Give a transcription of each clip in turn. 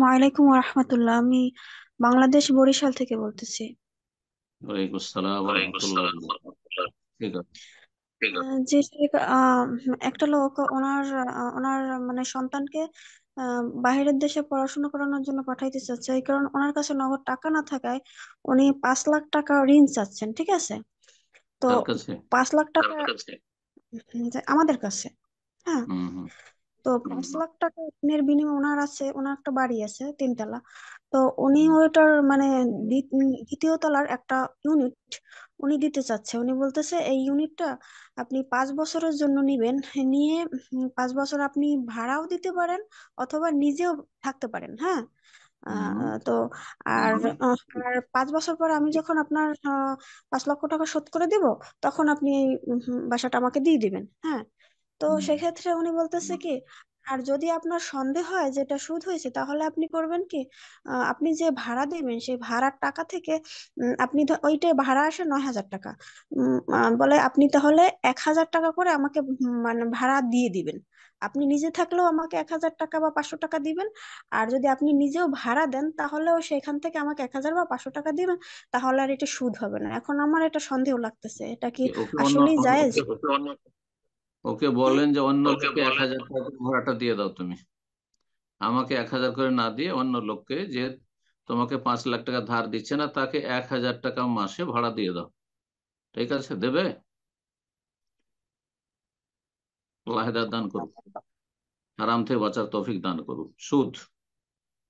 ওয়ালাইকুম রহমতুল্লাহ। আমি বাংলাদেশ বরিশাল থেকে বলতেছি। ওয়ালাইকুম আসসালাম ওয়া রাহমাতুল্লাহি ওয়া বারাকাতুহু। ঠিক আছে। যে একটা লোক ওনার মানে সন্তানকে বাইরের দেশে পড়াশোনা করানোর জন্য পাঠাইতে চাচ্ছে। এই কারণে ওনার কাছে নগদ টাকা না থাকায় উনি 5 লাখ টাকা ঋণ চাচ্ছেন, ঠিক আছে? তো কার কাছে? 5 লাখ টাকা যে আমাদের কাছে। হ্যাঁ। হুম হুম তো 5 লাখ টাকা ঋণের বিনিময়ে ওনার একটা বাড়ি আছে 3 তলা। তো উনি হুম ওইটার মানে দ্বিতীয় তলার একটা ইউনিট উনি দিতে চাচ্ছে। উনি বলতেছে এই ইউনিটটা আপনি 5 বছরের জন্য নিবেন, নিয়ে 5 বছর আপনি ভাড়াও দিতে পারেন অথবা নিজেও থাকতে পারেন। হ্যাঁ। হুম তো আর আর 5 বছর পরে আমি যখন আপনার 5 লক্ষ টাকা শোধ করে দিব, তখন আপনি এই বাসাটা আমাকে দিয়ে দিবেন। হ্যাঁ। তো হুম সেক্ষেত্রে উনি বলতেছে কি, আর যদি আপনার সন্দেহ হয় যে এটা সুদ হয়েছে, তাহলে আপনি করবেন কি, আপনি যে ভাড়া দিবেন সেই ভাড়ার টাকা থেকে আপনি ওইটা ভাড়া আসে 9,000 টাকা। বলে আপনি তাহলে 1,000 টাকা করে আমাকে মানে ভাড়া দিয়ে দিবেন। আপনি নিজে থাকলেও আমাকে 1,000 টাকা বা 500 টাকা দিবেন। আর যদি আপনি নিজেও ভাড়া দেন তাহলেও সেখান থেকে আমাকে 1,000 বা 500 টাকা দিবেন। তাহলে আর এটা সুদ হবে না। এখন আমার এটা সন্দেহ লাগতেছে, এটা কি ওকে অন্য আসলেই জায়েজ? ওকে ওকে হ্যাঁ। বলেন যে অন্য লোককে 1,000 টাকা ভাড়াটা দিয়ে দাও তুমি। আমাকে 1,000 করে না দিয়ে অন্য লোককে, যে তোমাকে 5 লাখ টাকা ধার দিচ্ছে না, তাকে 1,000 টাকা মাসে ভাড়া দিয়ে দাও। ঠিক আছে, দেবে? আল্লাহ হেদায়েত দান করুক, হারাম থেকে বাঁচার তৌফিক দান করুক। সুদ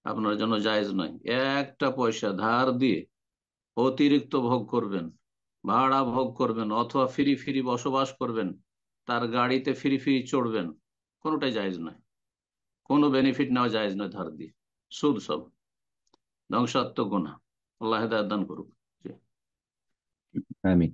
আপনার জন্য জায়েজ নয়। একটা পয়সা ধার দিয়ে অতিরিক্ত ভোগ করবেন, ভাড়া ভোগ করবেন, অথবা ফ্রি ফ্রি বসবাস করবেন, তার গাড়িতে ফ্রি ফ্রি চড়বেন, কোনোটাই জায়েজ নয়। কোনো বেনিফিট নেওয়া জায়েজ নয় ধার দিয়ে। সুদ সব ধ্বংসাত্মক গুনাহ। আল্লাহ হেদায়েত দান করুক। জি। আমিন।